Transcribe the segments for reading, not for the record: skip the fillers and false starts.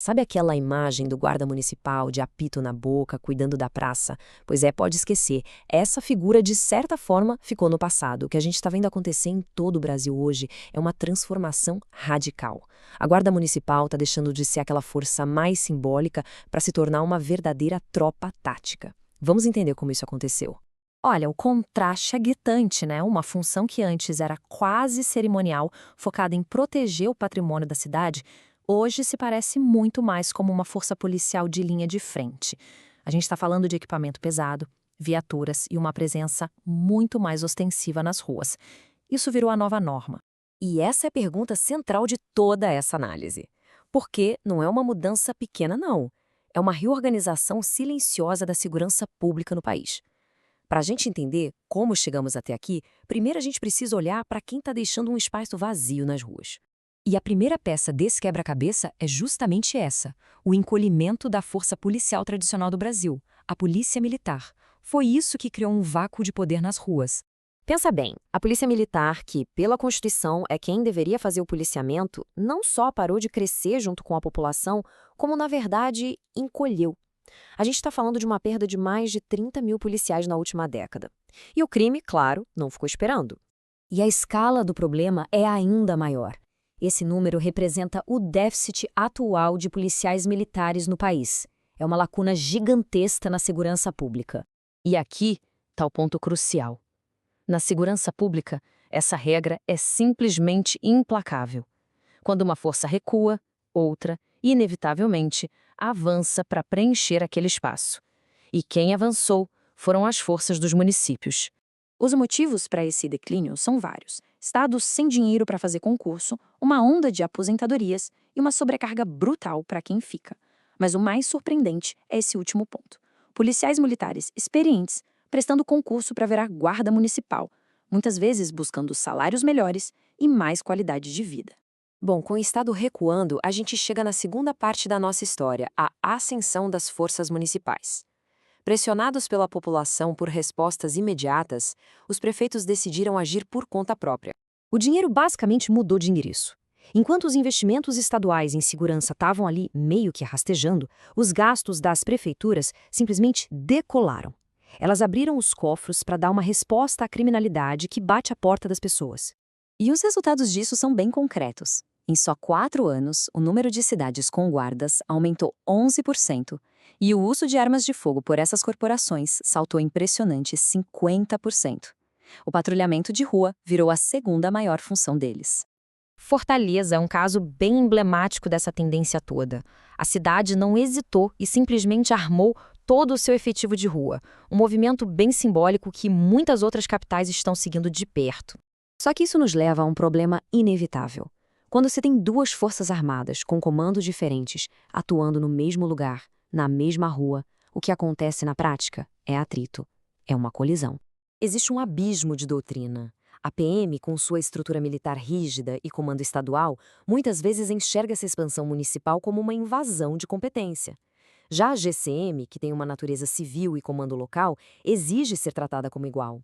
Sabe aquela imagem do guarda municipal de apito na boca, cuidando da praça? Pois é, pode esquecer. Essa figura, de certa forma, ficou no passado. O que a gente está vendo acontecer em todo o Brasil hoje é uma transformação radical. A guarda municipal está deixando de ser aquela força mais simbólica para se tornar uma verdadeira tropa tática. Vamos entender como isso aconteceu. Olha, o contraste é gritante, né? Uma função que antes era quase cerimonial, focada em proteger o patrimônio da cidade, hoje se parece muito mais como uma força policial de linha de frente. A gente está falando de equipamento pesado, viaturas e uma presença muito mais ostensiva nas ruas. Isso virou a nova norma. E essa é a pergunta central de toda essa análise. Porque não é uma mudança pequena, não. É uma reorganização silenciosa da segurança pública no país. Para a gente entender como chegamos até aqui, primeiro a gente precisa olhar para quem está deixando um espaço vazio nas ruas. E a primeira peça desse quebra-cabeça é justamente essa, o encolhimento da força policial tradicional do Brasil, a Polícia Militar. Foi isso que criou um vácuo de poder nas ruas. Pensa bem, a Polícia Militar, que, pela Constituição, é quem deveria fazer o policiamento, não só parou de crescer junto com a população, como, na verdade, encolheu. A gente está falando de uma perda de mais de 30 mil policiais na última década. E o crime, claro, não ficou esperando. E a escala do problema é ainda maior. Esse número representa o déficit atual de policiais militares no país. É uma lacuna gigantesca na segurança pública. E aqui está o ponto crucial. Na segurança pública, essa regra é simplesmente implacável. Quando uma força recua, outra, inevitavelmente, avança para preencher aquele espaço. E quem avançou foram as forças dos municípios. Os motivos para esse declínio são vários. Estados sem dinheiro para fazer concurso, uma onda de aposentadorias e uma sobrecarga brutal para quem fica. Mas o mais surpreendente é esse último ponto. Policiais militares experientes prestando concurso para virar guarda municipal, muitas vezes buscando salários melhores e mais qualidade de vida. Bom, com o Estado recuando, a gente chega na segunda parte da nossa história, a ascensão das forças municipais. Pressionados pela população por respostas imediatas, os prefeitos decidiram agir por conta própria. O dinheiro basicamente mudou de endereço. Enquanto os investimentos estaduais em segurança estavam ali meio que rastejando, os gastos das prefeituras simplesmente decolaram. Elas abriram os cofres para dar uma resposta à criminalidade que bate à porta das pessoas. E os resultados disso são bem concretos. Em só 4 anos, o número de cidades com guardas aumentou 11% e o uso de armas de fogo por essas corporações saltou impressionante 50%. O patrulhamento de rua virou a segunda maior função deles. Fortaleza é um caso bem emblemático dessa tendência toda. A cidade não hesitou e simplesmente armou todo o seu efetivo de rua, um movimento bem simbólico que muitas outras capitais estão seguindo de perto. Só que isso nos leva a um problema inevitável. Quando se tem duas forças armadas com comandos diferentes, atuando no mesmo lugar, na mesma rua, o que acontece na prática é atrito, é uma colisão. Existe um abismo de doutrina. A PM, com sua estrutura militar rígida e comando estadual, muitas vezes enxerga essa expansão municipal como uma invasão de competência. Já a GCM, que tem uma natureza civil e comando local, exige ser tratada como igual.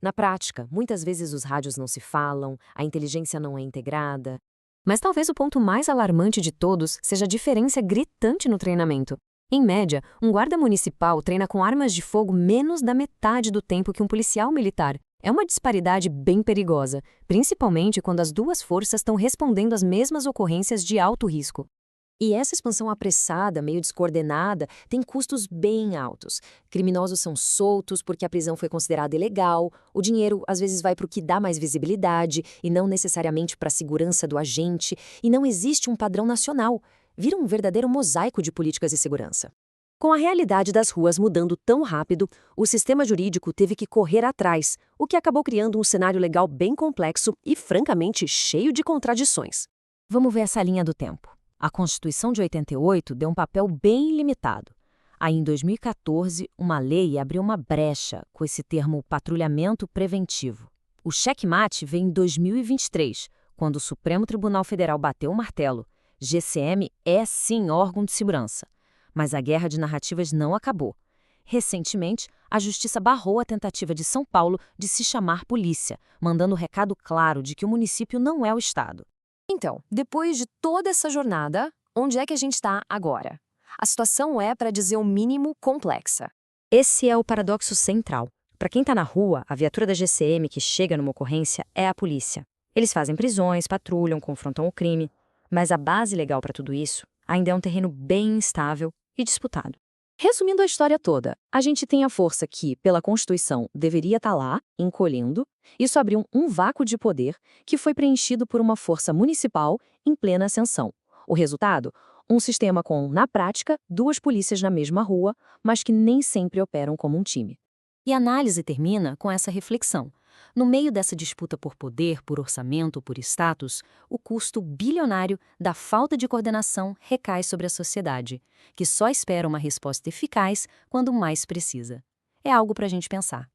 Na prática, muitas vezes os rádios não se falam, a inteligência não é integrada. Mas talvez o ponto mais alarmante de todos seja a diferença gritante no treinamento. Em média, um guarda municipal treina com armas de fogo menos da metade do tempo que um policial militar. É uma disparidade bem perigosa, principalmente quando as duas forças estão respondendo às mesmas ocorrências de alto risco. E essa expansão apressada, meio descoordenada, tem custos bem altos. Criminosos são soltos porque a prisão foi considerada ilegal, o dinheiro às vezes vai para o que dá mais visibilidade e não necessariamente para a segurança do agente, e não existe um padrão nacional. Vira um verdadeiro mosaico de políticas de segurança. Com a realidade das ruas mudando tão rápido, o sistema jurídico teve que correr atrás, o que acabou criando um cenário legal bem complexo e, francamente, cheio de contradições. Vamos ver essa linha do tempo. A Constituição de 88 deu um papel bem limitado. Aí, em 2014, uma lei abriu uma brecha com esse termo patrulhamento preventivo. O checkmate veio em 2023, quando o Supremo Tribunal Federal bateu o martelo. GCM é sim órgão de segurança. Mas a guerra de narrativas não acabou. Recentemente, a Justiça barrou a tentativa de São Paulo de se chamar polícia, mandando um recado claro de que o município não é o Estado. Então, depois de toda essa jornada, onde é que a gente está agora? A situação é, para dizer o mínimo, complexa. Esse é o paradoxo central. Para quem está na rua, a viatura da GCM que chega numa ocorrência é a polícia. Eles fazem prisões, patrulham, confrontam o crime. Mas a base legal para tudo isso ainda é um terreno bem instável e disputado. Resumindo a história toda, a gente tem a força que, pela Constituição, deveria estar lá, encolhendo. Isso abriu um vácuo de poder que foi preenchido por uma força municipal em plena ascensão. O resultado? Um sistema com, na prática, duas polícias na mesma rua, mas que nem sempre operam como um time. E a análise termina com essa reflexão. No meio dessa disputa por poder, por orçamento, por status, o custo bilionário da falta de coordenação recai sobre a sociedade, que só espera uma resposta eficaz quando mais precisa. É algo para a gente pensar.